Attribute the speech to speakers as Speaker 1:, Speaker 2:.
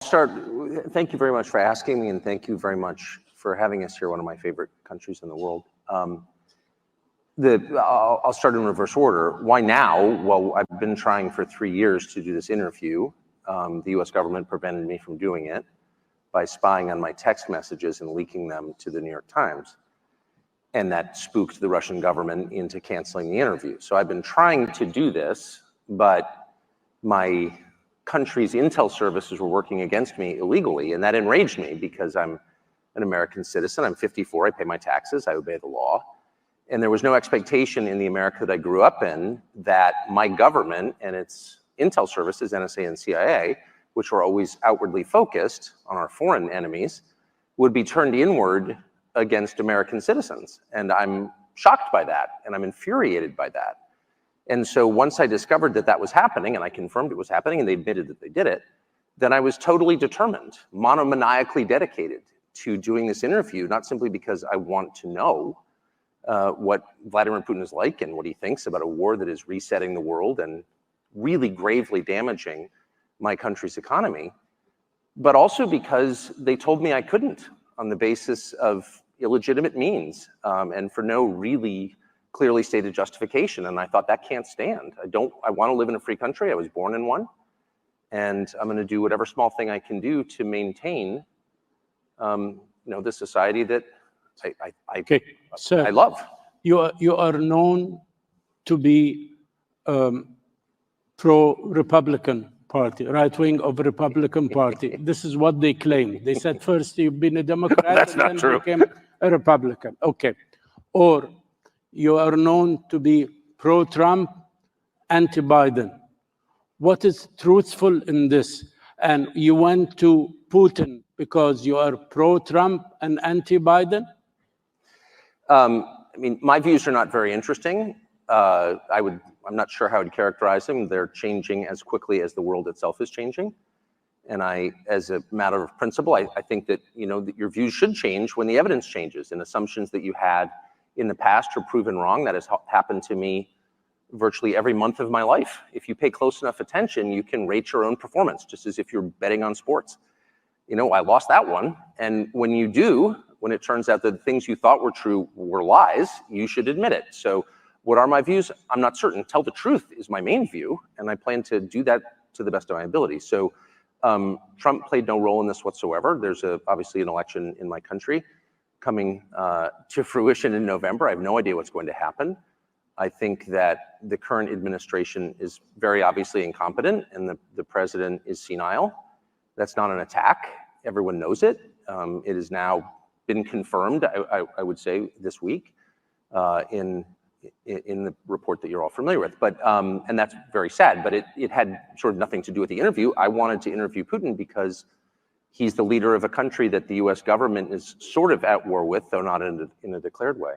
Speaker 1: start, thank you very much for asking me, and thank you very much for having us here, one of my favorite countries in the world. I'll start in reverse order. Why now? Well, I've been trying for 3 years to do this interview. The US government prevented me from doing it by spying on my text messages and leaking them to the New York Times. And that spooked the Russian government into canceling the interview. So I've been trying to do this, but my country's intel services were working against me illegally, and that enraged me because I'm an American citizen. I'm 54, I pay my taxes, I obey the law. And there was no expectation in the America that I grew up in that my government and its intel services, NSA and CIA, which were always outwardly focused on our foreign enemies, would be turned inward against American citizens. And I'm shocked by that, and I'm infuriated by that. And so once I discovered that that was happening, and I confirmed it was happening, and they admitted that they did it, then I was totally determined, monomaniacally dedicated to doing this interview, not simply because I want to know what Vladimir Putin is like and what he thinks about a war that is resetting the world and really gravely damaging my country's economy, but also because they told me I couldn't on the basis of illegitimate means and for no really clearly stated justification. And I thought that can't stand. I want to live in a free country. I was born in one. And I'm going to do whatever small thing I can do to maintain the society that I love.
Speaker 2: You are known to be pro-Republican Party, right wing of Republican Party. This is what they claim. They said first you've been a Democrat
Speaker 1: That's
Speaker 2: and
Speaker 1: not
Speaker 2: then
Speaker 1: true.
Speaker 2: became a Republican. Okay. Or you are known to be pro-Trump, anti-Biden. What is truthful in this? And you went to Putin because you are pro-Trump and anti-Biden?
Speaker 1: I mean, my views are not very interesting. I'm not sure how I'd characterize them. They're changing as quickly as the world itself is changing. And as a matter of principle, I think that, that your views should change when the evidence changes, and assumptions that you had in the past are proven wrong. That has happened to me virtually every month of my life. If you pay close enough attention, you can rate your own performance, just as if you're betting on sports. I lost that one. And when you do, when it turns out that the things you thought were true were lies, you should admit it. So what are my views? I'm not certain. Tell the truth is my main view, and I plan to do that to the best of my ability. So Trump played no role in this whatsoever. There's obviously an election in my country coming to fruition in November. I have no idea what's going to happen. I think that the current administration is very obviously incompetent, and the president is senile. That's not an attack. Everyone knows it. It has now been confirmed, I would say, this week in the report that you're all familiar with. But and that's very sad, but it had sort of nothing to do with the interview. I wanted to interview Putin because he's the leader of a country that the US government is sort of at war with, though not in a declared way.